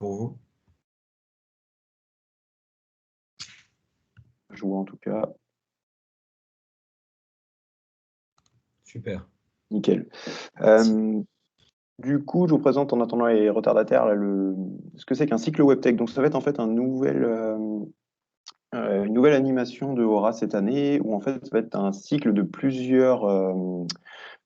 pour vous? Je vois en tout cas. Super. Nickel. Du coup, je vous présente en attendant les retardataires là, ce que c'est qu'un cycle WebTech. Donc, ça va être en fait une nouvelle animation de Aura cette année, où en fait, ça va être un cycle de plusieurs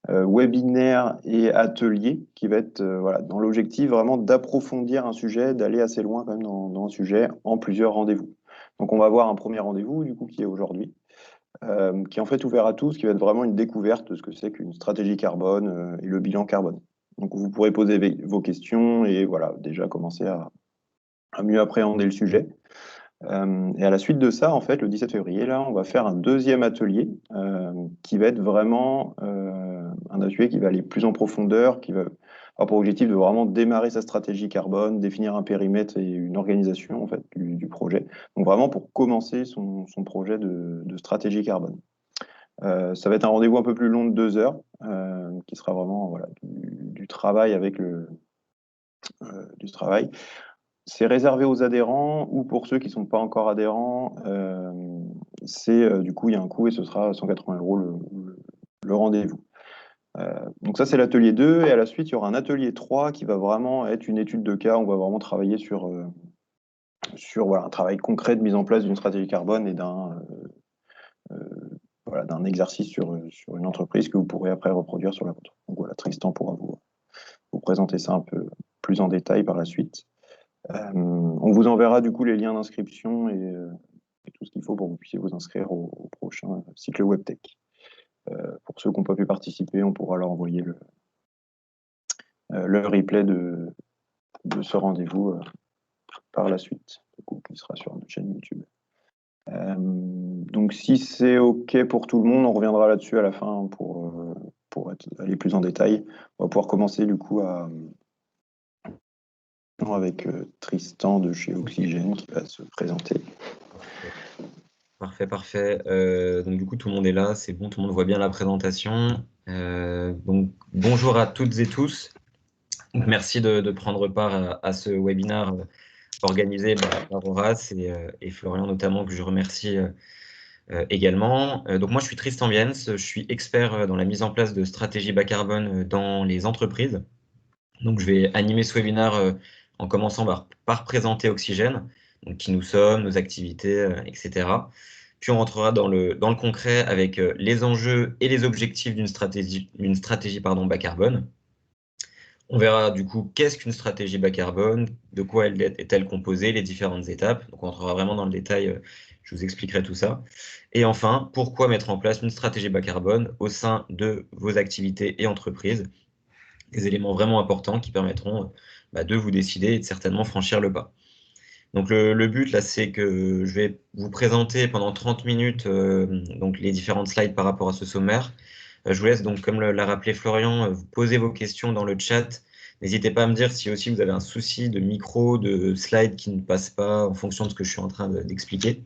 webinaires et ateliers qui va être voilà, dans l'objectif vraiment d'approfondir un sujet, d'aller assez loin quand même dans un sujet en plusieurs rendez-vous. Donc, on va avoir un premier rendez-vous du coup qui est aujourd'hui. Qui est en fait ouvert à tous, qui va être vraiment une découverte de ce que c'est qu'une stratégie carbone et le bilan carbone. Donc vous pourrez poser vos questions et voilà, déjà commencer à mieux appréhender le sujet. Et à la suite de ça, en fait, le 17 février, là, on va faire un deuxième atelier qui va être vraiment un atelier qui va aller plus en profondeur, qui va avoir pour objectif de vraiment démarrer sa stratégie carbone, définir un périmètre et une organisation en fait, du projet. Donc vraiment pour commencer son projet de stratégie carbone. Ça va être un rendez-vous un peu plus long de 2 heures, qui sera vraiment voilà, du travail avec du travail. C'est réservé aux adhérents ou pour ceux qui ne sont pas encore adhérents. Du coup, il y a un coût et ce sera 180 € le rendez-vous. Donc ça, c'est l'atelier 2. Et à la suite, il y aura un atelier 3 qui va vraiment être une étude de cas. On va vraiment travailler sur voilà, un travail concret de mise en place d'une stratégie carbone et d'un exercice sur une entreprise que vous pourrez après reproduire sur la vôtre. Donc voilà, Tristan pourra vous présenter ça un peu plus en détail par la suite. On vous enverra du coup les liens d'inscription et tout ce qu'il faut pour que vous puissiez vous inscrire au prochain cycle WebTech. Pour ceux qui n'ont pas pu participer, on pourra leur envoyer le replay de ce rendez-vous par la suite, du coup, qui sera sur notre chaîne YouTube. Donc si c'est OK pour tout le monde, on reviendra là-dessus à la fin pour aller plus en détail. On va pouvoir commencer du coup avec Tristan de chez Oxygène qui va se présenter. Parfait. Donc du coup, tout le monde est là, c'est bon, tout le monde voit bien la présentation. Donc bonjour à toutes et tous. Donc, merci de prendre part à ce webinaire organisé par Horace et Florian notamment, que je remercie également. Donc moi, je suis Tristan Viens, je suis expert dans la mise en place de stratégies bas carbone dans les entreprises. Donc je vais animer ce webinaire en commençant par présenter Oxygène, donc qui nous sommes, nos activités, etc. Puis on rentrera dans le concret avec les enjeux et les objectifs d'une stratégie bas carbone. On verra du coup qu'est-ce qu'une stratégie bas carbone, de quoi elle est-elle composée, les différentes étapes. Donc on rentrera vraiment dans le détail, je vous expliquerai tout ça. Et enfin, pourquoi mettre en place une stratégie bas carbone au sein de vos activités et entreprises. Des éléments vraiment importants qui permettront de vous décider et de certainement franchir le pas. Donc le but là, c'est que je vais vous présenter pendant 30 minutes donc les différentes slides par rapport à ce sommaire. Je vous laisse donc, comme l'a rappelé Florian, vous poser vos questions dans le chat. N'hésitez pas à me dire si aussi vous avez un souci de micro, de slide qui ne passe pas en fonction de ce que je suis en train d'expliquer.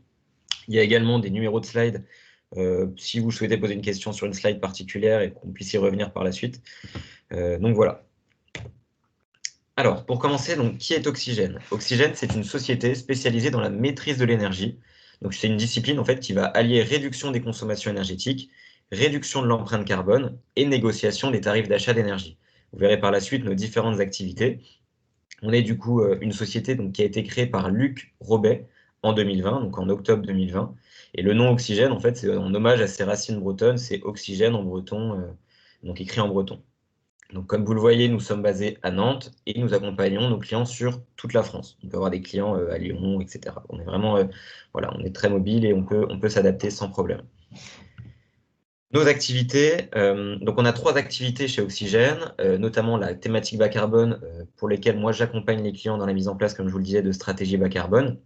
Il y a également des numéros de slides si vous souhaitez poser une question sur une slide particulière et qu'on puisse y revenir par la suite. Donc voilà. Alors, pour commencer, donc, qui est Oxygène? Oxygène, c'est une société spécialisée dans la maîtrise de l'énergie. Donc, c'est une discipline en fait, qui va allier réduction des consommations énergétiques, réduction de l'empreinte carbone et négociation des tarifs d'achat d'énergie. Vous verrez par la suite nos différentes activités. On est du coup une société donc, qui a été créée par Luc Robet en 2020, donc en octobre 2020. Et le nom Oxygène, en fait, c'est en hommage à ses racines bretonnes, c'est oxygène en breton, donc écrit en breton. Donc, comme vous le voyez, nous sommes basés à Nantes et nous accompagnons nos clients sur toute la France. On peut avoir des clients à Lyon, etc. On est vraiment, voilà, on est très mobile et on peut s'adapter sans problème. Nos activités, donc on a 3 activités chez Oxygène, notamment la thématique bas carbone, pour lesquelles moi j'accompagne les clients dans la mise en place, comme je vous le disais, de stratégies bas carbone.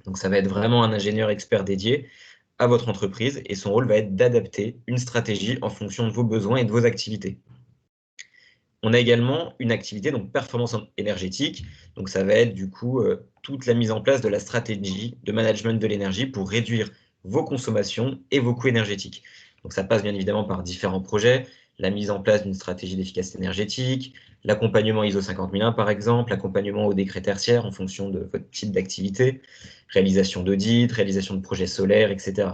Donc ça va être vraiment un ingénieur expert dédié à votre entreprise et son rôle va être d'adapter une stratégie en fonction de vos besoins et de vos activités. On a également une activité, donc performance énergétique. Donc, ça va être du coup toute la mise en place de la stratégie de management de l'énergie pour réduire vos consommations et vos coûts énergétiques. Donc, ça passe bien évidemment par différents projets. la mise en place d'une stratégie d'efficacité énergétique, l'accompagnement ISO 50001 par exemple, l'accompagnement au décret tertiaire en fonction de votre type d'activité, réalisation d'audits, réalisation de projets solaires, etc.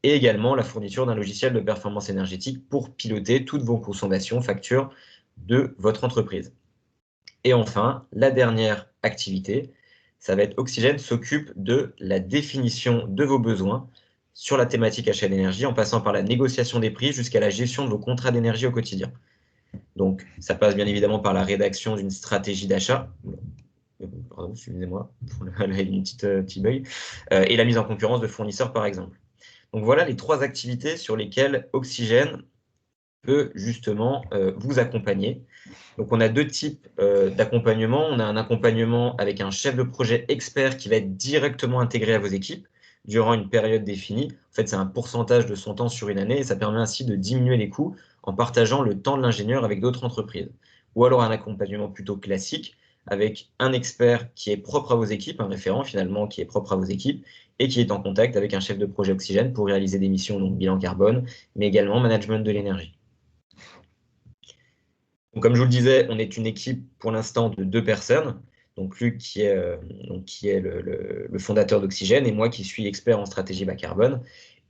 Et également la fourniture d'un logiciel de performance énergétique pour piloter toutes vos consommations, factures de votre entreprise. Et enfin, la dernière activité, ça va être Oxygène s'occupe de la définition de vos besoins sur la thématique achat d'énergie en passant par la négociation des prix jusqu'à la gestion de vos contrats d'énergie au quotidien. Donc, ça passe bien évidemment par la rédaction d'une stratégie d'achat. Pardon, excusez-moi pour une petit bug. Et la mise en concurrence de fournisseurs, par exemple. Donc, voilà les 3 activités sur lesquelles Oxygène peut justement vous accompagner. Donc, on a 2 types d'accompagnement. On a un accompagnement avec un chef de projet expert qui va être directement intégré à vos équipes durant une période définie. En fait, c'est un pourcentage de son temps sur une année et ça permet ainsi de diminuer les coûts en partageant le temps de l'ingénieur avec d'autres entreprises. Ou alors un accompagnement plutôt classique avec un expert qui est propre à vos équipes, un référent finalement qui est propre à vos équipes et qui est en contact avec un chef de projet Oxygène pour réaliser des missions, donc bilan carbone, mais également management de l'énergie. Donc, comme je vous le disais, on est une équipe pour l'instant de 2 personnes. Donc Luc qui est le fondateur d'Oxygène et moi qui suis expert en stratégie bas carbone.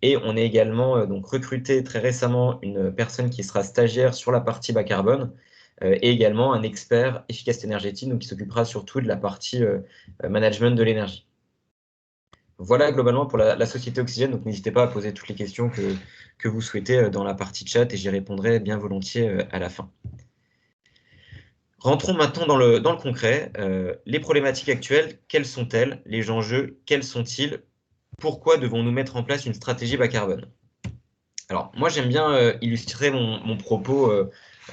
Et on est également donc recruté très récemment une personne qui sera stagiaire sur la partie bas carbone et également un expert efficacité énergétique donc qui s'occupera surtout de la partie management de l'énergie. Voilà globalement pour la société Oxygène. Donc n'hésitez pas à poser toutes les questions que vous souhaitez dans la partie chat et j'y répondrai bien volontiers à la fin. Rentrons maintenant dans le concret. Les problématiques actuelles, quelles sont-elles? Les enjeux, quels sont-ils? Pourquoi devons-nous mettre en place une stratégie bas carbone? Alors, moi, j'aime bien illustrer mon propos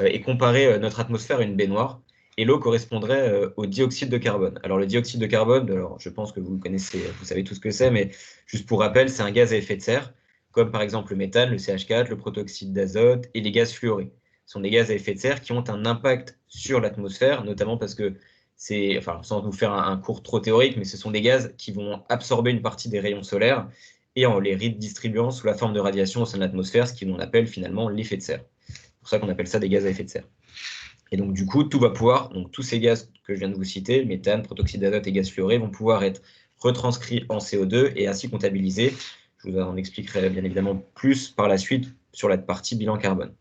et comparer notre atmosphère à une baignoire. Et l'eau correspondrait au dioxyde de carbone. Alors, le dioxyde de carbone, alors, je pense que vous connaissez, vous savez tout ce que c'est, mais juste pour rappel, c'est un gaz à effet de serre, comme par exemple le méthane, le CH4, le protoxyde d'azote et les gaz fluorés. Ce sont des gaz à effet de serre qui ont un impact sur l'atmosphère, notamment parce que c'est, enfin, sans vous faire un cours trop théorique, mais ce sont des gaz qui vont absorber une partie des rayons solaires et en les redistribuant sous la forme de radiation au sein de l'atmosphère, ce qu'on appelle finalement l'effet de serre. C'est pour ça qu'on appelle ça des gaz à effet de serre. Et donc, du coup, tout va pouvoir, donc tous ces gaz que je viens de vous citer, méthane, protoxyde d'azote et gaz fluorés, vont pouvoir être retranscrits en CO2 et ainsi comptabilisés. Je vous en expliquerai bien évidemment plus par la suite sur la partie bilan carbone.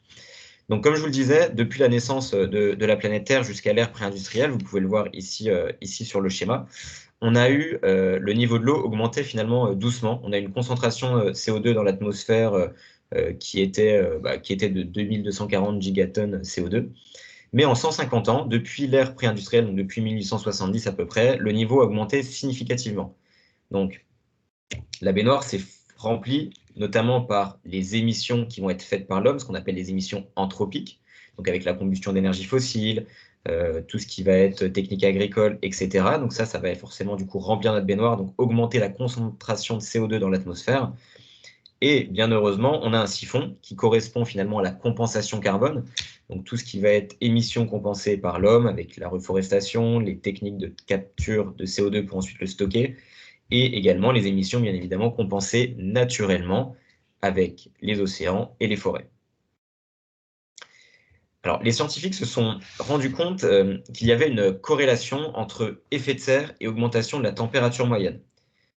Donc, comme je vous le disais, depuis la naissance de la planète Terre jusqu'à l'ère pré-industrielle, vous pouvez le voir ici sur le schéma, on a eu le niveau de l'eau augmenter finalement doucement. On a une concentration CO2 dans l'atmosphère qui était de 2240 gigatonnes CO2. Mais en 150 ans, depuis l'ère pré-industrielle, donc depuis 1870 à peu près, le niveau a augmenté significativement. Donc, la baignoire s'est remplie notamment par les émissions qui vont être faites par l'homme, ce qu'on appelle les émissions anthropiques, donc avec la combustion d'énergie fossile, tout ce qui va être technique agricole, etc. Donc ça va forcément du coup remplir notre baignoire, donc augmenter la concentration de CO2 dans l'atmosphère. Et bien heureusement, on a un siphon qui correspond finalement à la compensation carbone, donc tout ce qui va être émissions compensées par l'homme avec la reforestation, les techniques de capture de CO2 pour ensuite le stocker, et également les émissions bien évidemment compensées naturellement avec les océans et les forêts. Alors, les scientifiques se sont rendus compte qu'il y avait une corrélation entre effet de serre et augmentation de la température moyenne.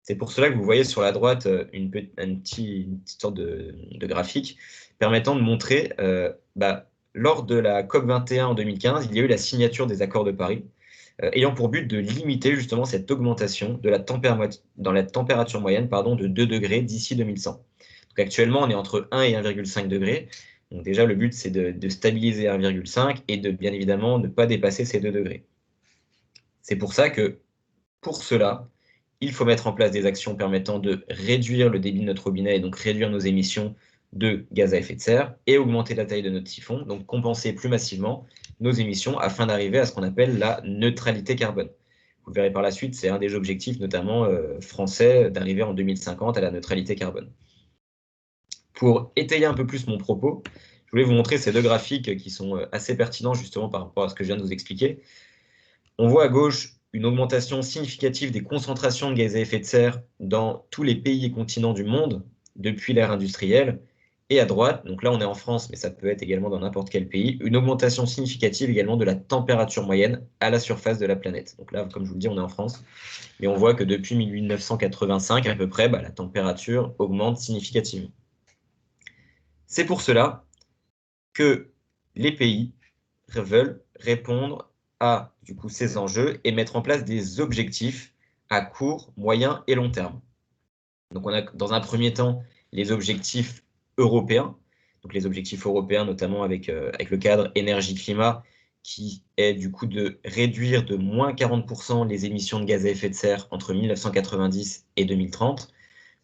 C'est pour cela que vous voyez sur la droite une petite sorte de graphique permettant de montrer, lors de la COP21 en 2015, il y a eu la signature des accords de Paris, ayant pour but de limiter justement cette augmentation de dans la température moyenne de 2 degrés d'ici 2100. Donc actuellement, on est entre 1 et 1,5 degrés. Donc déjà, le but, c'est de stabiliser 1,5 et de bien évidemment ne pas dépasser ces 2 degrés. C'est pour ça que, pour cela, il faut mettre en place des actions permettant de réduire le débit de notre robinet et donc réduire nos émissions de gaz à effet de serre et augmenter la taille de notre siphon, donc compenser plus massivement nos émissions afin d'arriver à ce qu'on appelle la neutralité carbone. Vous verrez par la suite, c'est un des objectifs notamment français d'arriver en 2050 à la neutralité carbone. Pour étayer un peu plus mon propos, je voulais vous montrer ces 2 graphiques qui sont assez pertinents justement par rapport à ce que je viens de vous expliquer. On voit à gauche une augmentation significative des concentrations de gaz à effet de serre dans tous les pays et continents du monde depuis l'ère industrielle. Et à droite, donc là on est en France, mais ça peut être également dans n'importe quel pays, une augmentation significative également de la température moyenne à la surface de la planète. Donc là, comme je vous le dis, on est en France, mais on voit que depuis 1985 à peu près, la température augmente significativement. C'est pour cela que les pays veulent répondre à ces enjeux et mettre en place des objectifs à court, moyen et long terme. Donc on a dans un premier temps les objectifs européens, donc les objectifs européens notamment avec le cadre énergie-climat qui est du coup de réduire de moins 40% les émissions de gaz à effet de serre entre 1990 et 2030,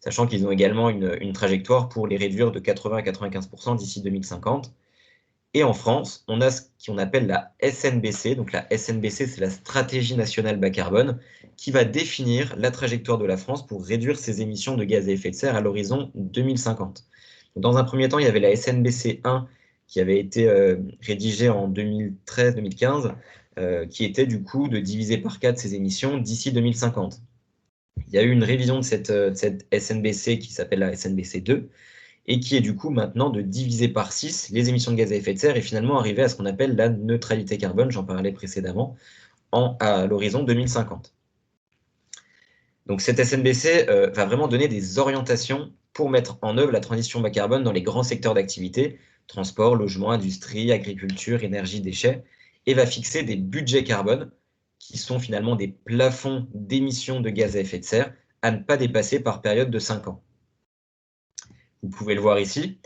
sachant qu'ils ont également une trajectoire pour les réduire de 80 à 95% d'ici 2050. Et en France, on a ce qu'on appelle la SNBC. Donc la SNBC, c'est la Stratégie nationale bas carbone, qui va définir la trajectoire de la France pour réduire ses émissions de gaz à effet de serre à l'horizon 2050. Dans un premier temps, il y avait la SNBC 1 qui avait été rédigée en 2013-2015, qui était du coup de diviser par 4 ses émissions d'ici 2050. Il y a eu une révision de cette SNBC qui s'appelle la SNBC 2, et qui est du coup maintenant de diviser par 6 les émissions de gaz à effet de serre et finalement arriver à ce qu'on appelle la neutralité carbone, j'en parlais précédemment, à l'horizon 2050. Donc cette SNBC va vraiment donner des orientations pour mettre en œuvre la transition bas carbone dans les grands secteurs d'activité, transport, logement, industrie, agriculture, énergie, déchets, et va fixer des budgets carbone qui sont finalement des plafonds d'émissions de gaz à effet de serre à ne pas dépasser par période de 5 ans. Vous pouvez le voir ici,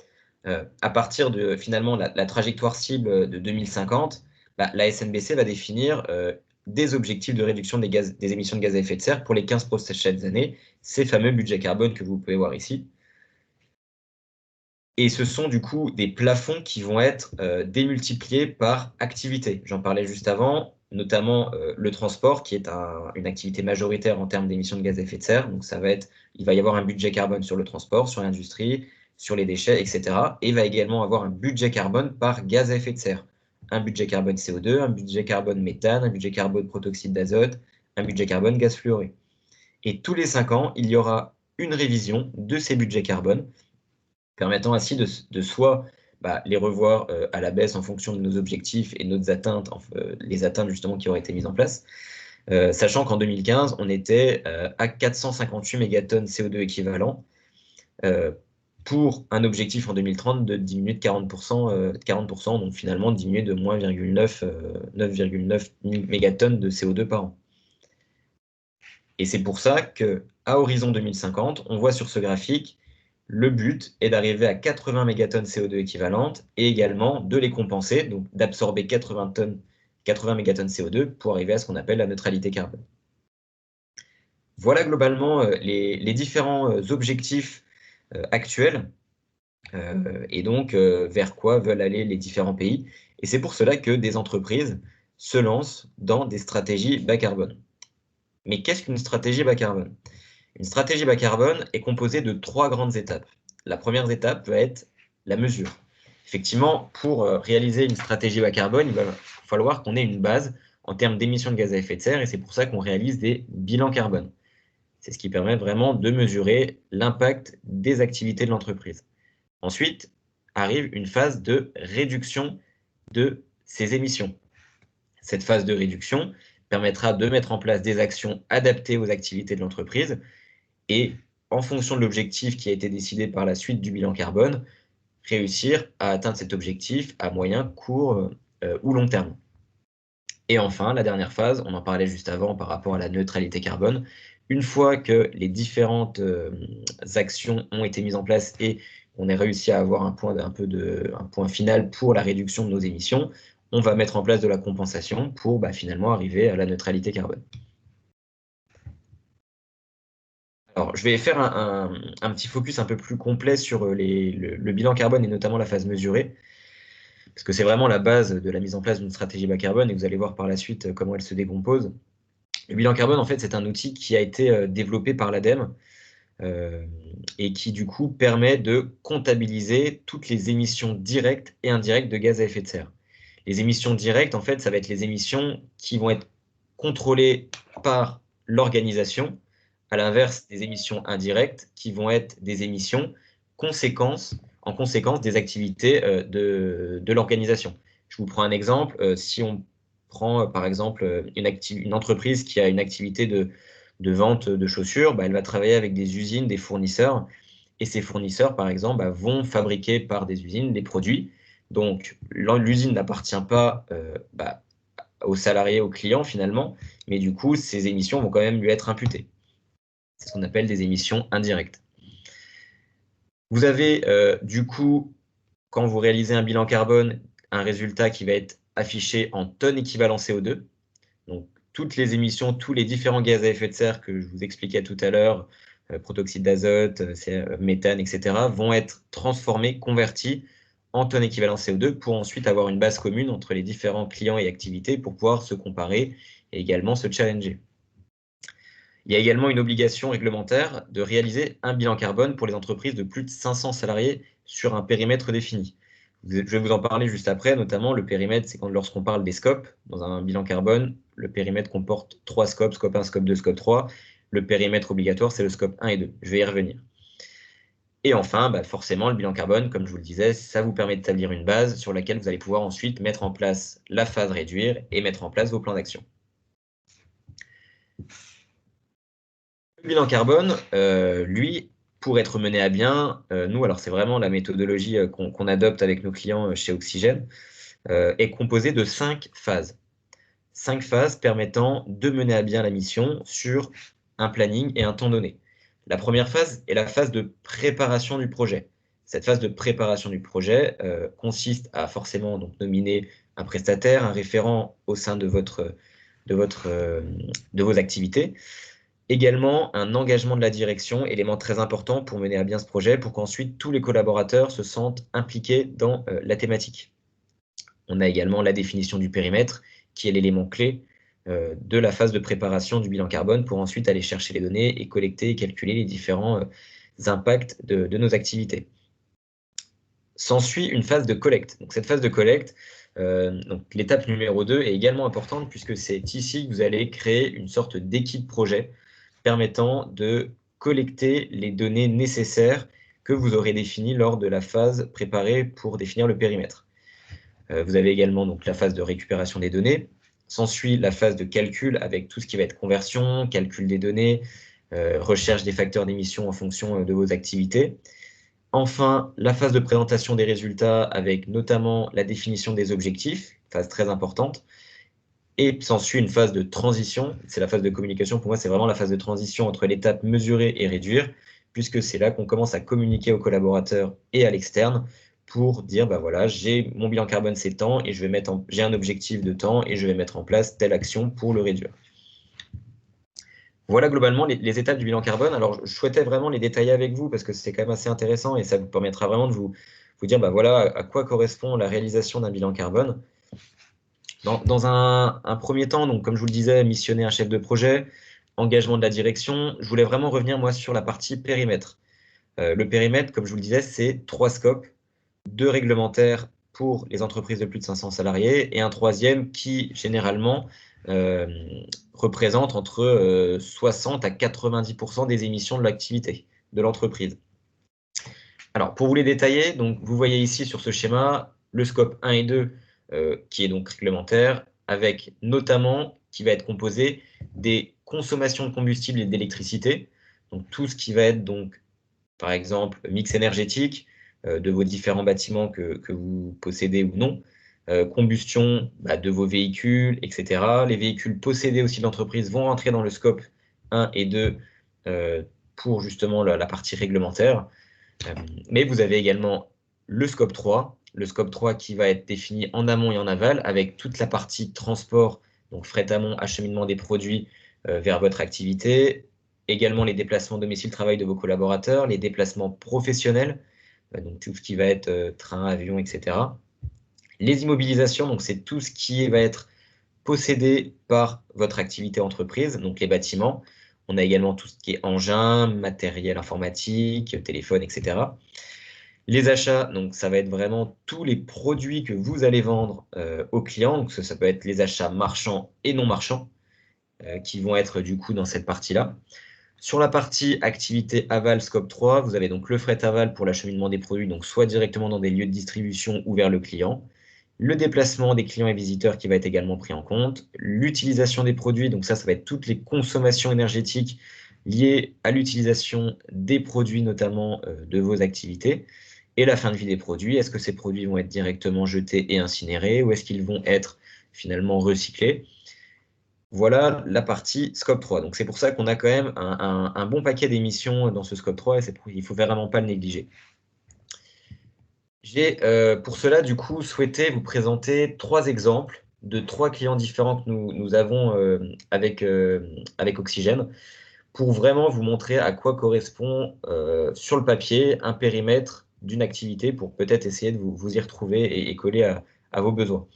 à partir de finalement la trajectoire cible de 2050, la SNBC va définir des objectifs de réduction des émissions de gaz à effet de serre pour les 15 prochaines années, ces fameux budgets carbone que vous pouvez voir ici. Et ce sont du coup des plafonds qui vont être démultipliés par activité. J'en parlais juste avant, notamment le transport, qui est une activité majoritaire en termes d'émissions de gaz à effet de serre. Donc il va y avoir un budget carbone sur le transport, sur l'industrie, sur les déchets, etc. Et il va également avoir un budget carbone par gaz à effet de serre. Un budget carbone CO2, un budget carbone méthane, un budget carbone protoxyde d'azote, un budget carbone gaz fluoré. Et tous les 5 ans, il y aura une révision de ces budgets carbone, permettant ainsi de soit les revoir à la baisse en fonction de nos objectifs et nos atteintes, les atteintes justement qui auraient été mises en place, sachant qu'en 2015, on était à 458 mégatonnes CO2 équivalent, pour un objectif en 2030 de diminuer de 40%, donc finalement diminuer de moins 9,9 mégatonnes de CO2 par an. Et c'est pour ça qu'à horizon 2050, on voit sur ce graphique, le but est d'arriver à 80 mégatonnes CO2 équivalentes et également de les compenser, donc d'absorber 80 mégatonnes CO2 pour arriver à ce qu'on appelle la neutralité carbone. Voilà globalement les différents objectifs actuels et donc vers quoi veulent aller les différents pays. Et c'est pour cela que des entreprises se lancent dans des stratégies bas carbone. Mais qu'est-ce qu'une stratégie bas carbone? Une stratégie bas carbone est composée de 3 grandes étapes. La première étape va être la mesure. Effectivement, pour réaliser une stratégie bas carbone, il va falloir qu'on ait une base en termes d'émissions de gaz à effet de serre et c'est pour ça qu'on réalise des bilans carbone. C'est ce qui permet vraiment de mesurer l'impact des activités de l'entreprise. Ensuite, arrive une phase de réduction de ces émissions. Cette phase de réduction permettra de mettre en place des actions adaptées aux activités de l'entreprise et, en fonction de l'objectif qui a été décidé par la suite du bilan carbone, réussir à atteindre cet objectif à moyen, court ou long terme. Et enfin, la dernière phase, on en parlait juste avant par rapport à la neutralité carbone. Une fois que les différentes actions ont été mises en place et on a réussi à avoir un point final pour la réduction de nos émissions, on va mettre en place de la compensation pour finalement arriver à la neutralité carbone. Alors, je vais faire un petit focus un peu plus complet sur le bilan carbone et notamment la phase mesurée, parce que c'est vraiment la base de la mise en place d'une stratégie bas carbone et vous allez voir par la suite comment elle se décompose. Le bilan carbone, en fait, c'est un outil qui a été développé par l'ADEME et qui, du coup, permet de comptabiliser toutes les émissions directes et indirectes de gaz à effet de serre. Les émissions directes, en fait, ça va être les émissions qui vont être contrôlées par l'organisation, à l'inverse des émissions indirectes, qui vont être des émissions conséquences en conséquence des activités de l'organisation. Je vous prends un exemple. Si on prend par exemple une entreprise qui a une activité de vente de chaussures, elle va travailler avec des usines, des fournisseurs, et ces fournisseurs, par exemple, vont fabriquer par des usines des produits. Donc, l'usine n'appartient pas aux salariés, aux clients finalement, mais du coup, ces émissions vont quand même lui être imputées. C'est ce qu'on appelle des émissions indirectes. Vous avez du coup, quand vous réalisez un bilan carbone, un résultat qui va être affiché en tonnes équivalent CO2. Donc, toutes les émissions, tous les différents gaz à effet de serre que je vous expliquais tout à l'heure, protoxyde d'azote, méthane, etc., vont être transformés, convertis en tonnes équivalent CO2 pour ensuite avoir une base commune entre les différents clients et activités pour pouvoir se comparer et également se challenger. Il y a également une obligation réglementaire de réaliser un bilan carbone pour les entreprises de plus de 500 salariés sur un périmètre défini. Je vais vous en parler juste après, notamment le périmètre, c'est lorsqu'on parle des scopes, dans un bilan carbone, le périmètre comporte 3 scopes, scope 1, scope 2, scope 3. Le périmètre obligatoire, c'est le scope 1 et 2. Je vais y revenir. Et enfin, forcément, le bilan carbone, comme je vous le disais, ça vous permet d'établir une base sur laquelle vous allez pouvoir ensuite mettre en place la phase réduire et mettre en place vos plans d'action. Le bilan carbone, lui, pour être mené à bien, nous, alors c'est vraiment la méthodologie qu'on adopte avec nos clients chez Oxygène, est composé de 5 phases. 5 phases permettant de mener à bien la mission sur un planning et un temps donné. La première phase est la phase de préparation du projet. Cette phase de préparation du projet consiste à forcément donc, nominer un prestataire, un référent au sein de vos activités. Également, un engagement de la direction, élément très important pour mener à bien ce projet, pour qu'ensuite tous les collaborateurs se sentent impliqués dans la thématique. On a également la définition du périmètre, qui est l'élément clé de la phase de préparation du bilan carbone, pour ensuite aller chercher les données et collecter et calculer les différents impacts de nos activités. S'ensuit une phase de collecte. Donc, cette phase de collecte, l'étape numéro 2 est également importante, puisque c'est ici que vous allez créer une sorte d'équipe projet permettant de collecter les données nécessaires que vous aurez définies lors de la phase préparée pour définir le périmètre. Vous avez également donc, la phase de récupération des données. S'ensuit la phase de calcul avec tout ce qui va être conversion, calcul des données, recherche des facteurs d'émission en fonction de vos activités. Enfin, la phase de présentation des résultats avec notamment la définition des objectifs, phase très importante. Et s'ensuit une phase de transition, c'est la phase de communication. Pour moi, c'est vraiment la phase de transition entre l'étape mesurer et réduire, puisque c'est là qu'on commence à communiquer aux collaborateurs et à l'externe pour dire, voilà, j'ai mon bilan carbone, c'est temps, et j'ai un objectif de temps, et je vais mettre en place telle action pour le réduire. Voilà globalement les étapes du bilan carbone. Alors, je souhaitais vraiment les détailler avec vous, parce que c'est quand même assez intéressant, et ça vous permettra vraiment de vous dire, voilà, à quoi correspond la réalisation d'un bilan carbone. Dans un premier temps, donc, comme je vous le disais, missionner un chef de projet, engagement de la direction, je voulais vraiment revenir, moi, sur la partie périmètre. Le périmètre, comme je vous le disais, c'est 3 scopes, 2 réglementaires pour les entreprises de plus de 500 salariés et un troisième qui, généralement, représente entre 60 à 90% des émissions de l'activité de l'entreprise. Alors, pour vous les détailler, donc, vous voyez ici sur ce schéma le scope 1 et 2 qui est donc réglementaire, avec notamment qui va être composé des consommations de combustible et d'électricité, donc tout ce qui va être donc, par exemple, mix énergétique de vos différents bâtiments que vous possédez ou non, combustion de vos véhicules, etc. Les véhicules possédés aussi de l'entreprise vont rentrer dans le scope 1 et 2 pour justement la partie réglementaire. Mais vous avez également le scope 3 qui va être défini en amont et en aval avec toute la partie transport, donc fret amont, acheminement des produits vers votre activité, également les déplacements domicile-travail de vos collaborateurs, les déplacements professionnels, donc tout ce qui va être train, avion, etc. Les immobilisations, donc c'est tout ce qui va être possédé par votre activité entreprise, donc les bâtiments. On a également tout ce qui est engins, matériel informatique, téléphone, etc. Les achats, donc ça va être vraiment tous les produits que vous allez vendre aux clients. Donc ça peut être les achats marchands et non marchands qui vont être du coup dans cette partie-là. Sur la partie activité aval scope 3, vous avez donc le fret aval pour l'acheminement des produits, donc soit directement dans des lieux de distribution ou vers le client, le déplacement des clients et visiteurs qui va être également pris en compte, l'utilisation des produits, donc ça va être toutes les consommations énergétiques liées à l'utilisation des produits, notamment de vos activités, et la fin de vie des produits. Est-ce que ces produits vont être directement jetés et incinérés ou est-ce qu'ils vont être finalement recyclés? Voilà la partie scope 3. Donc c'est pour ça qu'on a quand même un bon paquet d'émissions dans ce scope 3 et il ne faut vraiment pas le négliger. J'ai pour cela du coup souhaité vous présenter 3 exemples de 3 clients différents que nous avons avec Oxygène pour vraiment vous montrer à quoi correspond sur le papier un périmètre d'une activité pour peut-être essayer de vous y retrouver et coller à vos besoins.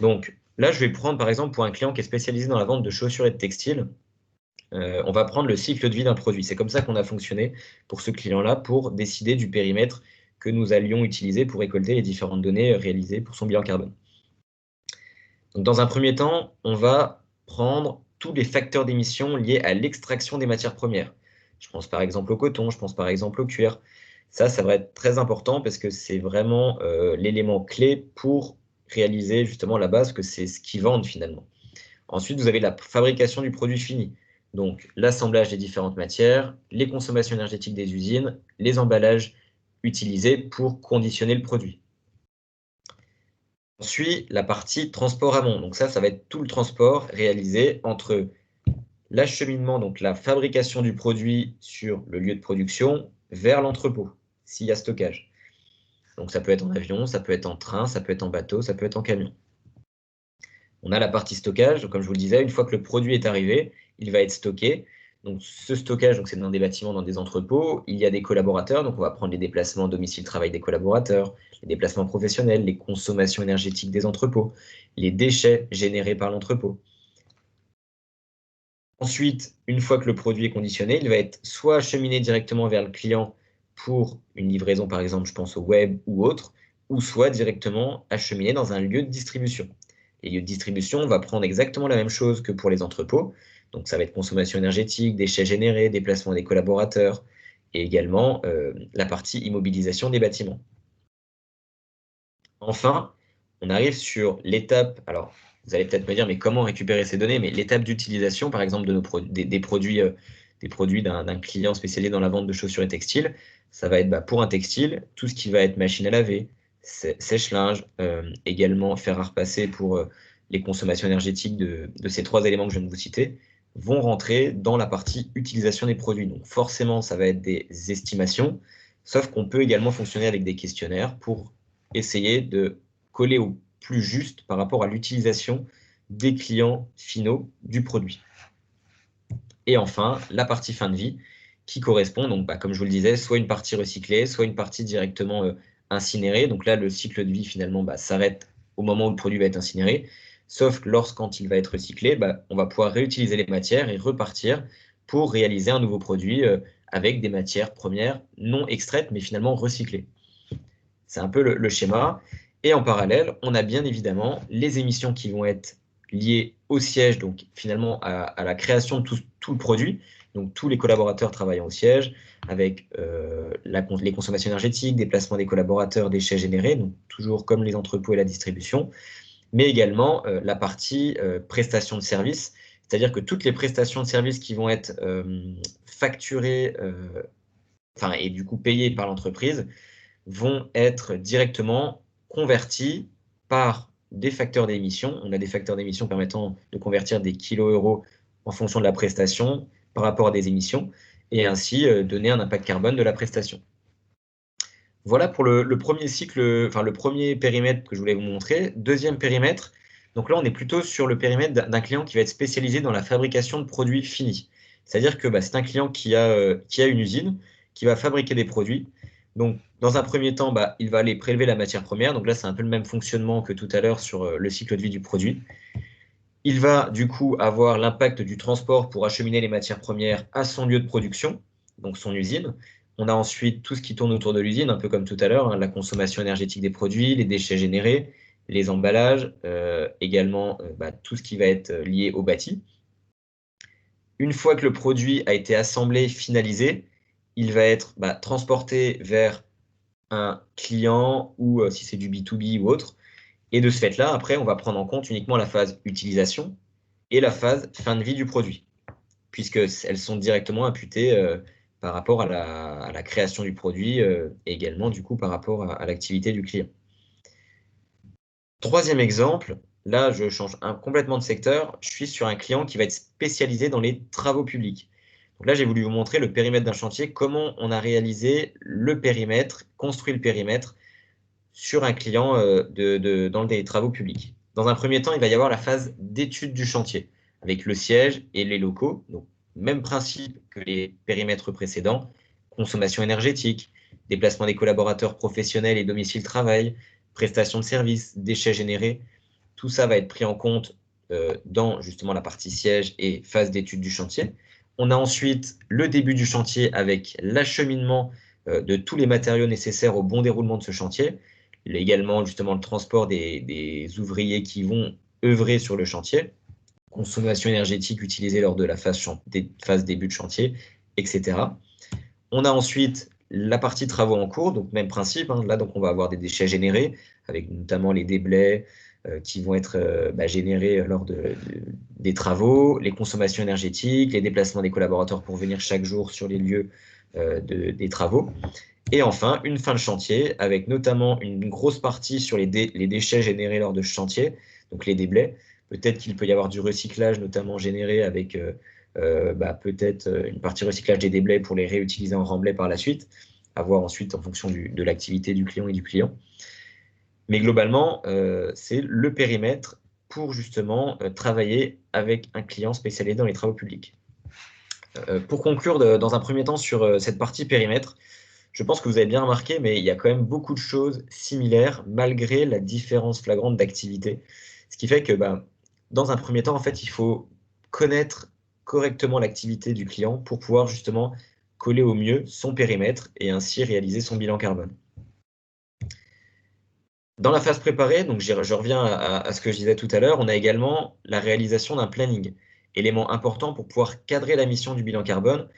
Donc là, je vais prendre par exemple pour un client qui est spécialisé dans la vente de chaussures et de textiles, on va prendre le cycle de vie d'un produit. C'est comme ça qu'on a fonctionné pour ce client-là pour décider du périmètre que nous allions utiliser pour récolter les différentes données réalisées pour son bilan carbone. Donc, dans un premier temps, on va prendre tous les facteurs d'émission liés à l'extraction des matières premières. Je pense par exemple au coton, je pense par exemple au cuir. Ça va être très important parce que c'est vraiment l'élément clé pour réaliser justement la base, que c'est ce qu'ils vendent finalement. Ensuite, vous avez la fabrication du produit fini. Donc, l'assemblage des différentes matières, les consommations énergétiques des usines, les emballages utilisés pour conditionner le produit. Ensuite, la partie transport amont. Donc ça va être tout le transport réalisé entre l'acheminement, donc la fabrication du produit sur le lieu de production, vers l'entrepôt, s'il y a stockage. Donc ça peut être en avion, ça peut être en train, ça peut être en bateau, ça peut être en camion. On a la partie stockage, donc comme je vous le disais, une fois que le produit est arrivé, il va être stocké. Donc ce stockage, c'est dans des bâtiments, dans des entrepôts. Il y a des collaborateurs, donc on va prendre les déplacements domicile-travail des collaborateurs, les déplacements professionnels, les consommations énergétiques des entrepôts, les déchets générés par l'entrepôt. Ensuite, une fois que le produit est conditionné, il va être soit acheminé directement vers le client pour une livraison, par exemple, je pense au web ou autre, ou soit directement acheminé dans un lieu de distribution. Les lieux de distribution, on va prendre exactement la même chose que pour les entrepôts. Donc, ça va être consommation énergétique, déchets générés, déplacement des collaborateurs et également la partie immobilisation des bâtiments. Enfin, on arrive sur l'étape, alors vous allez peut-être me dire, mais comment récupérer ces données? Mais l'étape d'utilisation, par exemple, des produits d'un client spécialisé dans la vente de chaussures et textiles, ça va être pour un textile, tout ce qui va être machine à laver, sèche-linge, également fer à repasser pour les consommations énergétiques de ces 3 éléments que je viens de vous citer, vont rentrer dans la partie utilisation des produits. Donc forcément, ça va être des estimations, sauf qu'on peut également fonctionner avec des questionnaires pour essayer de coller au plus juste par rapport à l'utilisation des clients finaux du produit. Et enfin, la partie fin de vie qui correspond, donc, comme je vous le disais, soit une partie recyclée, soit une partie directement incinérée. Donc là, le cycle de vie finalement s'arrête au moment où le produit va être incinéré, sauf que lorsqu'il va être recyclé, on va pouvoir réutiliser les matières et repartir pour réaliser un nouveau produit avec des matières premières non extraites, mais finalement recyclées. C'est un peu le schéma. Et en parallèle, on a bien évidemment les émissions qui vont être liées au siège, donc finalement à la création de tout le produit. Donc tous les collaborateurs travaillant au siège, avec les consommations énergétiques, déplacement des collaborateurs, déchets générés, donc toujours comme les entrepôts et la distribution, mais également la partie prestation de services, c'est-à-dire que toutes les prestations de services qui vont être facturées et du coup payées par l'entreprise, vont être directement convertis par des facteurs d'émission. On a des facteurs d'émission permettant de convertir des kilo-euros en fonction de la prestation par rapport à des émissions et ainsi donner un impact carbone de la prestation. Voilà pour le premier cycle, le premier périmètre que je voulais vous montrer. Deuxième périmètre, donc là on est plutôt sur le périmètre d'un client qui va être spécialisé dans la fabrication de produits finis. C'est-à-dire que c'est un client qui a une usine, qui va fabriquer des produits. Donc, dans un premier temps, il va aller prélever la matière première. Donc là, c'est un peu le même fonctionnement que tout à l'heure sur le cycle de vie du produit. Il va du coup avoir l'impact du transport pour acheminer les matières premières à son lieu de production, donc son usine. On a ensuite tout ce qui tourne autour de l'usine, un peu comme tout à l'heure, la consommation énergétique des produits, les déchets générés, les emballages, également tout ce qui va être lié au bâti. Une fois que le produit a été assemblé, finalisé, il va être transporté vers un client ou si c'est du B2B ou autre. Et de ce fait-là, après, on va prendre en compte uniquement la phase utilisation et la phase fin de vie du produit, puisqu'elles sont directement imputées par rapport à la création du produit et également du coup par rapport à l'activité du client. Troisième exemple, là je change complètement de secteur, je suis sur un client qui va être spécialisé dans les travaux publics. Donc là j'ai voulu vous montrer le périmètre d'un chantier, comment on a réalisé le périmètre, construit le périmètre sur un client dans des travaux publics. Dans un premier temps, il va y avoir la phase d'étude du chantier, avec le siège et les locaux. Donc, même principe que les périmètres précédents, consommation énergétique, déplacement des collaborateurs professionnels et domicile travail, prestation de services, déchets générés. Tout ça va être pris en compte dans justement la partie siège et phase d'étude du chantier. On a ensuite le début du chantier avec l'acheminement de tous les matériaux nécessaires au bon déroulement de ce chantier. Il y a également justement le transport des ouvriers qui vont œuvrer sur le chantier, consommation énergétique utilisée lors de la phase début de chantier, etc. On a ensuite la partie travaux en cours, donc même principe. Là, donc, on va avoir des déchets générés, avec notamment les déblais qui vont être générés lors des travaux, les consommations énergétiques, les déplacements des collaborateurs pour venir chaque jour sur les lieux des travaux. Et enfin, une fin de chantier, avec notamment une grosse partie sur les déchets générés lors de ce chantier, donc les déblais. Peut-être qu'il peut y avoir du recyclage, notamment généré avec peut-être une partie recyclage des déblais pour les réutiliser en remblai par la suite, à voir ensuite en fonction de l'activité du client et du client. Mais globalement, c'est le périmètre pour justement travailler avec un client spécialisé dans les travaux publics. Pour conclure dans un premier temps sur cette partie périmètre, je pense que vous avez bien remarqué, mais il y a quand même beaucoup de choses similaires malgré la différence flagrante d'activité. Ce qui fait que dans un premier temps, en fait, il faut connaître correctement l'activité du client pour pouvoir justement coller au mieux son périmètre et ainsi réaliser son bilan carbone. Dans la phase préparée, donc je reviens à ce que je disais tout à l'heure, on a également la réalisation d'un planning, élément important pour pouvoir cadrer la mission du bilan carbone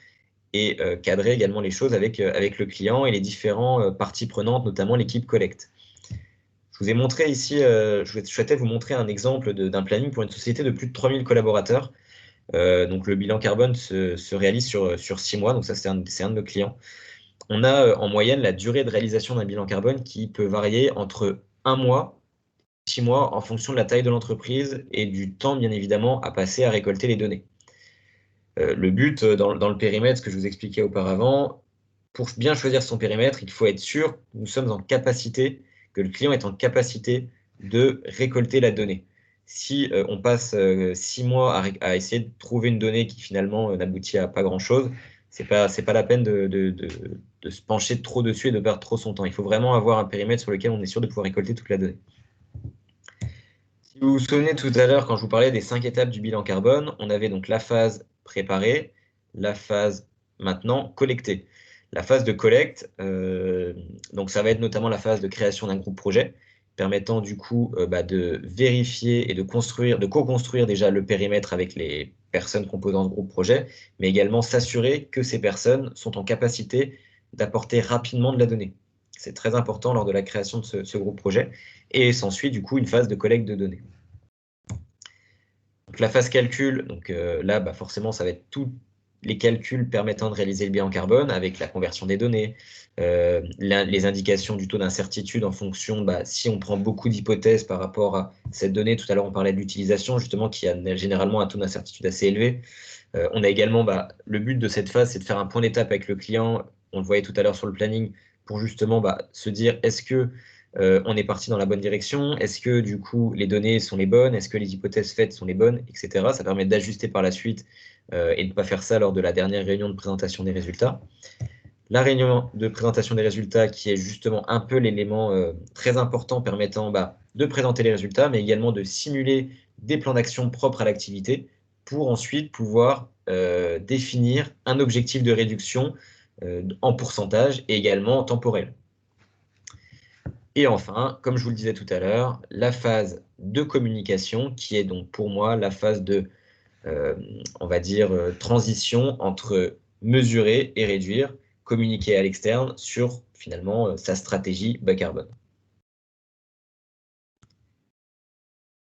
et cadrer également les choses avec le client et les différentes parties prenantes, notamment l'équipe collecte. Je vous ai montré ici, je souhaitais vous montrer un exemple d'un planning pour une société de plus de 3000 collaborateurs. Donc le bilan carbone se réalise sur 6 mois, donc ça c'est un de nos clients. On a en moyenne la durée de réalisation d'un bilan carbone qui peut varier entre 1 mois, 6 mois, en fonction de la taille de l'entreprise et du temps, bien évidemment, à passer à récolter les données. Le but dans le périmètre, ce que je vous expliquais auparavant, pour bien choisir son périmètre, il faut être sûr que nous sommes en capacité, que le client est en capacité de récolter la donnée. Si on passe 6 mois à essayer de trouver une donnée qui finalement n'aboutit à pas grand-chose, c'est pas la peine de se pencher trop dessus et de perdre trop son temps. Il faut vraiment avoir un périmètre sur lequel on est sûr de pouvoir récolter toute la donnée. Si vous vous souvenez tout à l'heure, quand je vous parlais des 5 étapes du bilan carbone, on avait donc la phase préparée, la phase maintenant collectée. La phase de collecte, donc ça va être notamment la phase de création d'un groupe projet, permettant du coup de vérifier et de co-construire déjà le périmètre avec les personnes composant ce groupe projet, mais également s'assurer que ces personnes sont en capacité d'apporter rapidement de la donnée. C'est très important lors de la création de ce groupe projet. Et s'ensuit du coup une phase de collecte de données. Donc, la phase calcul, donc là forcément ça va être tous les calculs permettant de réaliser le bilan carbone avec la conversion des données, les indications du taux d'incertitude en fonction, si on prend beaucoup d'hypothèses par rapport à cette donnée, tout à l'heure on parlait de l'utilisation justement qui a généralement un taux d'incertitude assez élevé. On a également, le but de cette phase c'est de faire un point d'étape avec le client, on le voyait tout à l'heure sur le planning, pour justement se dire est-ce que on est parti dans la bonne direction, est-ce que du coup les données sont les bonnes, est-ce que les hypothèses faites sont les bonnes, etc. Ça permet d'ajuster par la suite et de ne pas faire ça lors de la dernière réunion de présentation des résultats. La réunion de présentation des résultats qui est justement un peu l'élément très important permettant de présenter les résultats, mais également de simuler des plans d'action propres à l'activité pour ensuite pouvoir définir un objectif de réduction en pourcentage et également temporel. Et enfin, comme je vous le disais tout à l'heure, la phase de communication qui est donc pour moi la phase de on va dire, transition entre mesurer et réduire, communiquer à l'externe sur finalement sa stratégie bas carbone.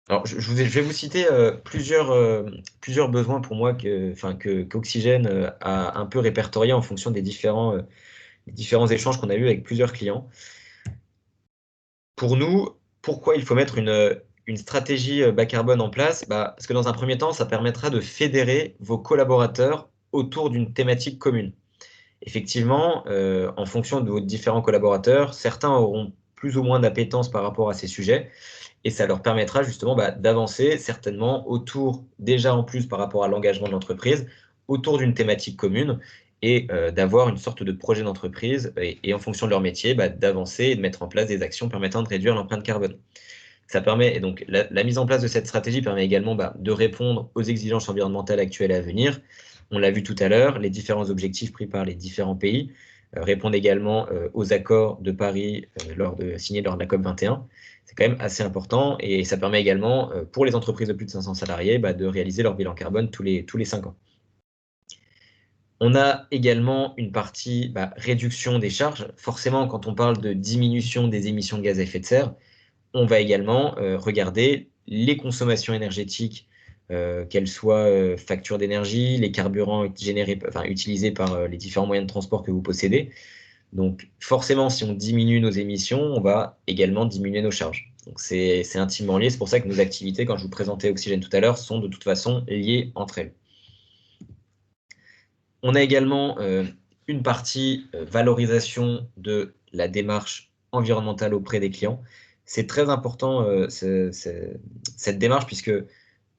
Alors, je vais vous citer plusieurs besoins pour moi qu'Oxygène a un peu répertoriés en fonction des différents échanges qu'on a eus avec plusieurs clients. Pour nous, pourquoi il faut mettre une stratégie bas carbone en place? Parce que dans un premier temps, ça permettra de fédérer vos collaborateurs autour d'une thématique commune. Effectivement, en fonction de vos différents collaborateurs, certains auront plus ou moins d'appétence par rapport à ces sujets, et ça leur permettra justement d'avancer certainement autour, déjà en plus par rapport à l'engagement de l'entreprise, autour d'une thématique commune, et d'avoir une sorte de projet d'entreprise, et en fonction de leur métier, d'avancer et de mettre en place des actions permettant de réduire l'empreinte carbone. Ça permet, et donc la mise en place de cette stratégie permet également de répondre aux exigences environnementales actuelles et à venir. On l'a vu tout à l'heure, les différents objectifs pris par les différents pays répondent également aux accords de Paris signés lors de la COP21. C'est quand même assez important, et ça permet également, pour les entreprises de plus de 500 salariés, de réaliser leur bilan carbone tous les 5 ans. On a également une partie réduction des charges. Forcément, quand on parle de diminution des émissions de gaz à effet de serre, on va également regarder les consommations énergétiques, qu'elles soient factures d'énergie, les carburants utilisés par les différents moyens de transport que vous possédez. Donc forcément, si on diminue nos émissions, on va également diminuer nos charges. Donc c'est intimement lié. C'est pour ça que nos activités, quand je vous présentais Oxygène tout à l'heure, sont de toute façon liées entre elles. On a également une partie valorisation de la démarche environnementale auprès des clients. C'est très important cette démarche, puisque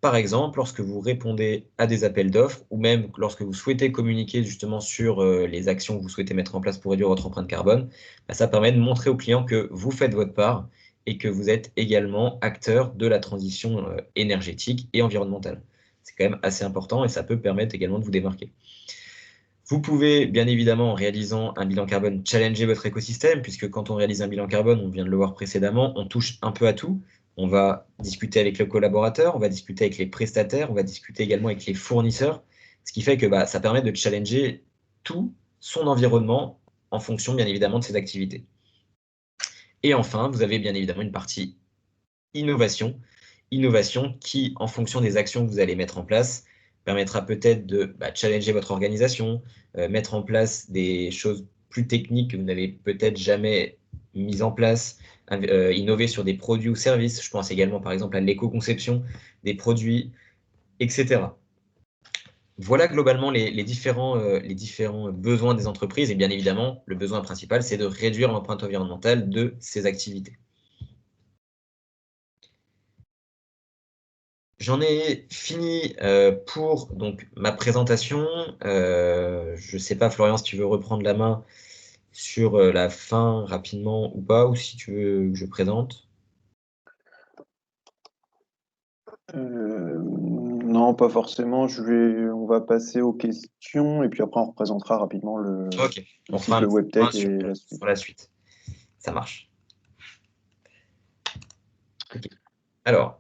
par exemple, lorsque vous répondez à des appels d'offres, ou même lorsque vous souhaitez communiquer justement sur les actions que vous souhaitez mettre en place pour réduire votre empreinte carbone, ça permet de montrer aux clients que vous faites votre part et que vous êtes également acteur de la transition énergétique et environnementale. C'est quand même assez important, et ça peut permettre également de vous démarquer. Vous pouvez, bien évidemment, en réalisant un bilan carbone, challenger votre écosystème, puisque quand on réalise un bilan carbone, on vient de le voir précédemment, on touche un peu à tout. On va discuter avec le collaborateur, on va discuter avec les prestataires, on va discuter également avec les fournisseurs, ce qui fait que ça permet de challenger tout son environnement en fonction, bien évidemment, de ses activités. Et enfin, vous avez bien évidemment une partie innovation qui, en fonction des actions que vous allez mettre en place, permettra peut-être de challenger votre organisation, mettre en place des choses plus techniques que vous n'avez peut-être jamais mises en place, innover sur des produits ou services. Je pense également par exemple à l'éco-conception des produits, etc. Voilà globalement les différents besoins des entreprises, et bien évidemment, le besoin principal, c'est de réduire l'empreinte environnementale de ces activités. J'en ai fini pour donc ma présentation. Je ne sais pas, Florian, si tu veux reprendre la main sur la fin rapidement ou pas, ou si tu veux que je présente. Non, pas forcément. On va passer aux questions et puis après on représentera rapidement le site de WebTech et la suite. Sur la suite. Ça marche. Okay. Alors,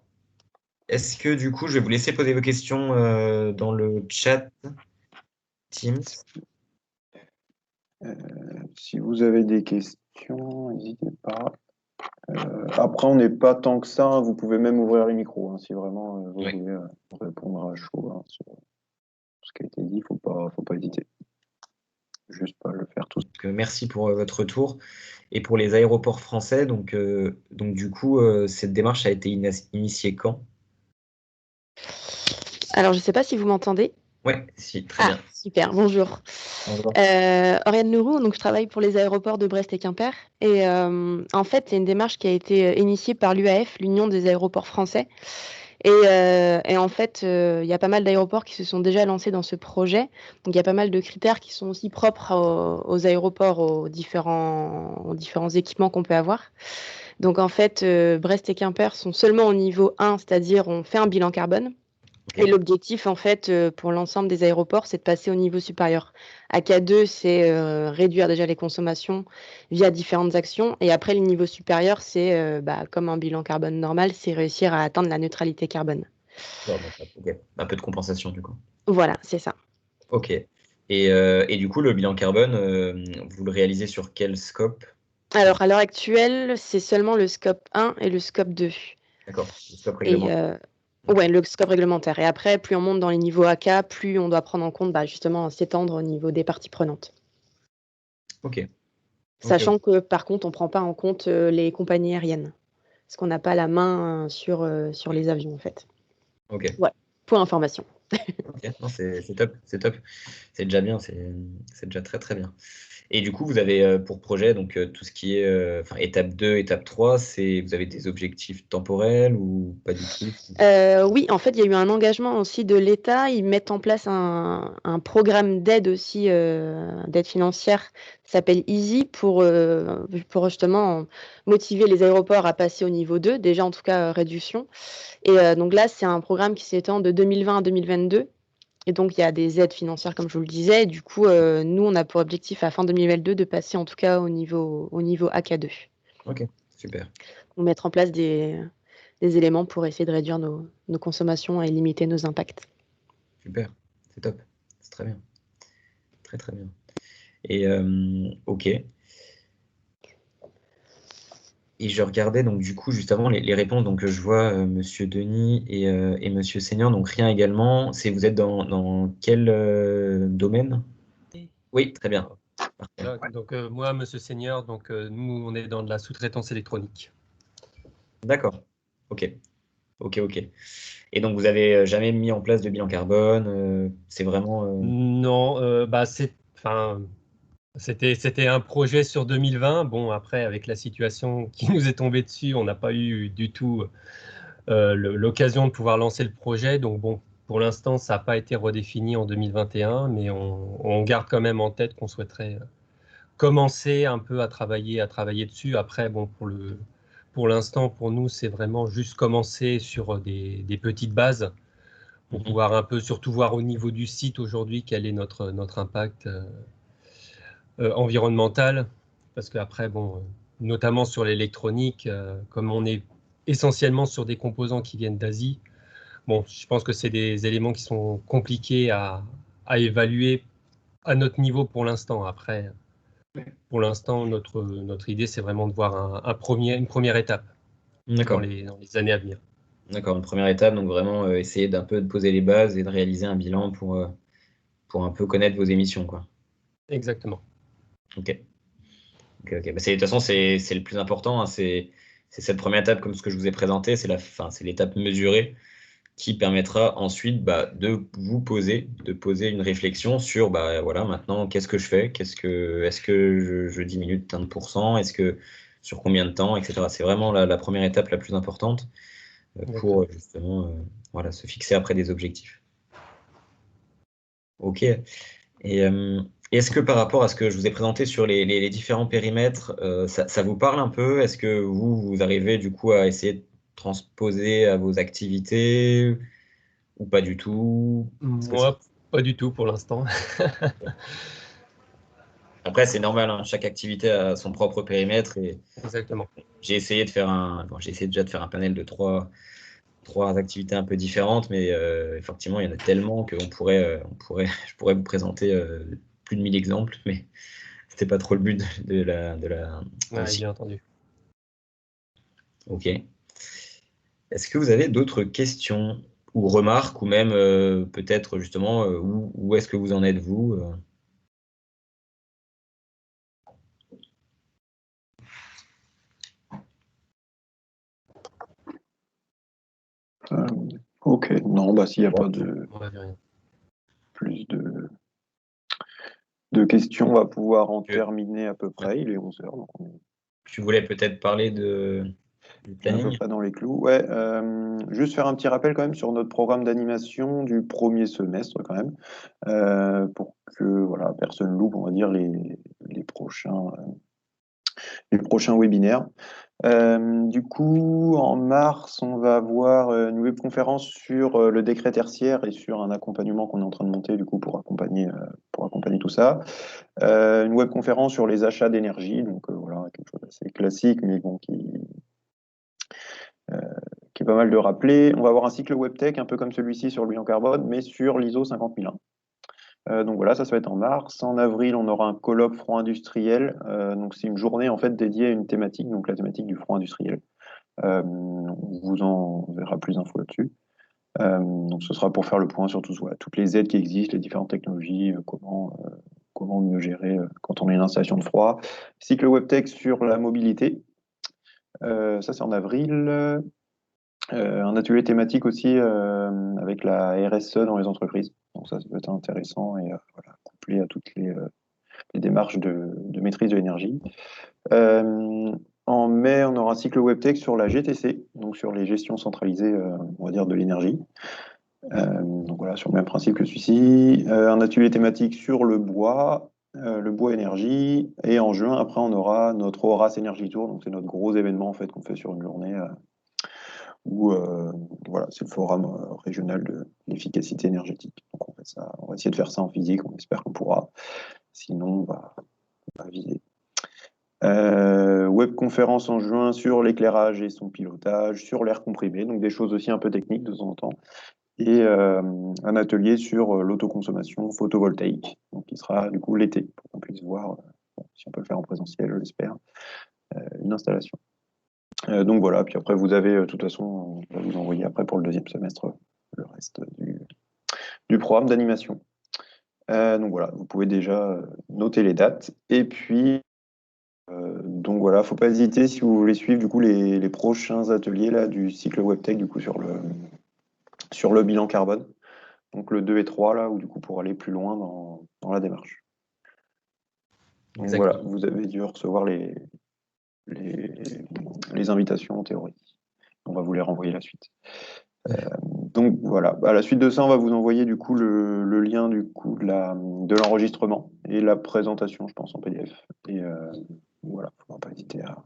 est-ce que du coup, je vais vous laisser poser vos questions dans le chat Teams. Si vous avez des questions, n'hésitez pas. Après, on n'est pas tant que ça. Vous pouvez même ouvrir les micros si vraiment vous voulez répondre à chaud sur ce qui a été dit. Faut pas hésiter. Juste pas le faire tout. Donc, merci pour votre retour. Et pour les aéroports français, donc du coup, cette démarche a été initiée quand? Alors, je ne sais pas si vous m'entendez. Oui, si, très bien. Super, bonjour. Bonjour. Oriane Leroux, donc je travaille pour les aéroports de Brest et Quimper. Et en fait, c'est une démarche qui a été initiée par l'UAF, l'Union des aéroports français. Et en fait, il y a pas mal d'aéroports qui se sont déjà lancés dans ce projet. Donc, il y a pas mal de critères qui sont aussi propres aux aéroports, aux différents équipements qu'on peut avoir. Donc, en fait, Brest et Quimper sont seulement au niveau 1, c'est-à-dire on fait un bilan carbone. Et l'objectif, en fait, pour l'ensemble des aéroports, c'est de passer au niveau supérieur. AK2, c'est réduire déjà les consommations via différentes actions. Et après, le niveau supérieur, c'est comme un bilan carbone normal, c'est réussir à atteindre la neutralité carbone. Non, donc, ok. Un peu de compensation du coup. Voilà, c'est ça. Ok. Et du coup, le bilan carbone, vous le réalisez sur quel scope? Alors, à l'heure actuelle, c'est seulement le scope 1 et le scope 2. D'accord, le scope Et réglementaire. ouais, le scope réglementaire. Et après, plus on monte dans les niveaux AK, plus on doit prendre en compte justement s'étendre au niveau des parties prenantes. Ok. Ok, Sachant que par contre, on ne prend pas en compte les compagnies aériennes. Parce qu'on n'a pas la main sur les avions, en fait. ok. Ouais, pour information. Ok, non, c'est top, c'est top. C'est déjà bien, c'est déjà très très bien. Et du coup, vous avez pour projet donc tout ce qui est enfin, étape 2, étape 3, vous avez des objectifs temporels ou pas du tout? Oui, en fait, il y a eu un engagement aussi de l'État. Ils mettent en place un programme d'aide aussi, d'aide financière, qui s'appelle EASY, pour justement motiver les aéroports à passer au niveau 2, déjà en tout cas réduction. Et donc là, c'est un programme qui s'étend de 2020 à 2022. Et donc, il y a des aides financières, comme je vous le disais. Et du coup, nous, on a pour objectif à fin 2022 de passer en tout cas au niveau AK2. Ok, super, On mettre en place des éléments pour essayer de réduire nos consommations et limiter nos impacts. super, c'est top, c'est très bien, très très bien. Et ok. Et je regardais donc du coup juste avant les réponses, donc je vois Monsieur Denis et Monsieur Senior, donc rien également. Vous êtes dans quel domaine? Oui, très bien. Parfait. Donc moi, Monsieur Senior, donc nous, on est dans de la sous-traitance électronique. D'accord. Ok. Ok, ok. Et donc vous avez jamais mis en place de bilan carbone, c'est vraiment. Non, c'était un projet sur 2020. Bon, après, avec la situation qui nous est tombée dessus, on n'a pas eu du tout l'occasion de pouvoir lancer le projet. Donc bon, pour l'instant, ça n'a pas été redéfini en 2021, mais on garde quand même en tête qu'on souhaiterait commencer un peu à travailler dessus. Après, bon, pour l'instant, pour nous, c'est vraiment juste commencer sur des petites bases pour pouvoir un peu, surtout voir au niveau du site aujourd'hui, quel est notre impact environnemental. Parce qu'après, bon, notamment sur l'électronique, comme on est essentiellement sur des composants qui viennent d'Asie, bon, je pense que c'est des éléments qui sont compliqués à évaluer à notre niveau pour l'instant. Après, pour l'instant, notre idée, c'est vraiment de voir une première étape dans D'accord. dans les années à venir. D'accord, une première étape, donc vraiment essayer d'un peu de poser les bases et de réaliser un bilan pour un peu connaître vos émissions, quoi. Exactement. Ok. Ok, ok. Bah, de toute façon, c'est le plus important, hein, c'est cette première étape, comme ce que je vous ai présenté, c'est l'étape mesurée qui permettra ensuite de poser une réflexion sur, bah, voilà, maintenant, qu'est-ce que je fais? Est-ce que je diminue de 30%? Sur combien de temps, etc. C'est vraiment la première étape la plus importante pour Exactement. justement, voilà, se fixer après des objectifs. Ok. Et est-ce que par rapport à ce que je vous ai présenté sur les différents périmètres, ça vous parle un peu? Est-ce que vous arrivez du coup à essayer de transposer à vos activités ou pas du tout? Moi, pas du tout pour l'instant. Après, c'est normal, hein, chaque activité a son propre périmètre et Exactement. j'ai essayé j'ai essayé déjà de faire un panel de trois activités un peu différentes, mais effectivement, il y en a tellement je pourrais vous présenter plus de 1000 exemples, mais c'était pas trop le but du Ouais, site. bien entendu. Ok. Est-ce que vous avez d'autres questions ou remarques ou même peut-être justement où est-ce que vous en êtes vous Ok, non, bah s'il n'y a pas On va rien. plus de questions, on va pouvoir en que terminer à peu près. Il est 11 heures, donc on est tu voulais peut-être parler du à peu planning? près dans les clous. Ouais, juste faire un petit rappel quand même sur notre programme d'animation du premier semestre quand même, pour que voilà, personne loupe, on va dire, les prochains webinaires. Du coup, en mars, on va avoir une webconférence sur le décret tertiaire et sur un accompagnement qu'on est en train de monter du coup pour accompagner tout ça. Une webconférence sur les achats d'énergie, donc voilà, quelque chose d'assez classique, mais bon, qui est pas mal de rappeler. On va avoir un cycle WebTech, un peu comme celui-ci sur le bilan carbone, mais sur l'ISO 50001. Donc voilà, ça va être en mars. En avril, on aura un colloque front industriel. Donc c'est une journée en fait dédiée à une thématique, donc la thématique du front industriel. On vous en verra plus d'infos là-dessus. Donc ce sera pour faire le point sur toutes les aides qui existent, les différentes technologies, comment mieux gérer quand on a une installation de froid. Cycle WebTech sur la mobilité. Ça c'est en avril. Un atelier thématique aussi avec la RSE dans les entreprises. Donc ça peut être intéressant et voilà, couplé à toutes les démarches de maîtrise de l'énergie. En mai, on aura un cycle WebTech sur la GTC, donc sur les gestions centralisées, on va dire, de l'énergie. Donc voilà, sur le même principe que celui-ci. Un atelier thématique sur le bois énergie. Et en juin, après, on aura notre Horace Energy Tour, donc c'est notre gros événement en fait qu'on fait sur une journée où voilà, c'est le forum régional de l'efficacité énergétique. Donc on fait ça, on va essayer de faire ça en physique, on espère qu'on pourra. Sinon, on va viser. Webconférence en juin sur l'éclairage et son pilotage, sur l'air comprimé, donc des choses aussi un peu techniques de temps en temps. Et un atelier sur l'autoconsommation photovoltaïque, donc qui sera du coup l'été, pour qu'on puisse voir, si on peut le faire en présentiel, je l'espère, une installation. Donc voilà, puis après vous avez, de toute façon, on va vous envoyer après pour le deuxième semestre le reste du programme d'animation. Donc voilà, vous pouvez déjà noter les dates. Et puis, donc voilà, faut pas hésiter si vous voulez suivre du coup les prochains ateliers là, du cycle WebTech du coup sur le bilan carbone. Donc le 2 et 3 là, où du coup pour aller plus loin dans la démarche. Donc voilà, vous avez dû recevoir les invitations en théorie. On va vous les renvoyer la suite. Donc voilà, à la suite de ça, on va vous envoyer du coup le lien du coup de l'enregistrement et la présentation, je pense, en PDF. Et voilà, il ne faudra pas hésiter à...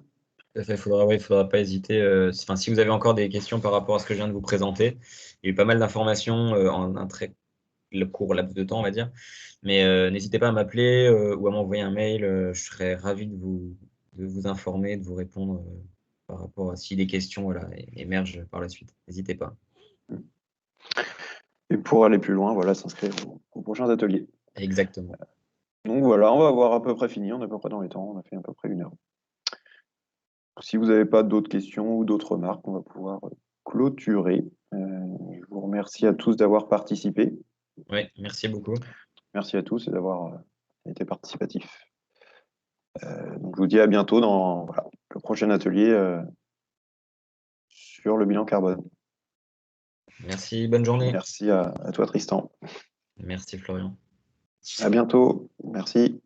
Il ne faudra pas hésiter. Si vous avez encore des questions par rapport à ce que je viens de vous présenter, il y a eu pas mal d'informations en un très court laps de temps, on va dire. Mais n'hésitez pas à m'appeler ou à m'envoyer un mail. Je serais ravi de vous informer, de vous répondre par rapport à si des questions émergent par la suite. N'hésitez pas. Et pour aller plus loin, voilà, s'inscrire aux prochains ateliers. Exactement. Donc voilà, on va avoir à peu près fini, on est à peu près dans les temps, on a fait à peu près 1 heure. Si vous n'avez pas d'autres questions ou d'autres remarques, on va pouvoir clôturer. Je vous remercie à tous d'avoir participé. Oui, merci beaucoup. Merci à tous et d'avoir été participatifs. Donc je vous dis à bientôt dans le prochain atelier sur le bilan carbone. Merci, bonne journée. Merci à toi Tristan. Merci Florian. À bientôt, merci.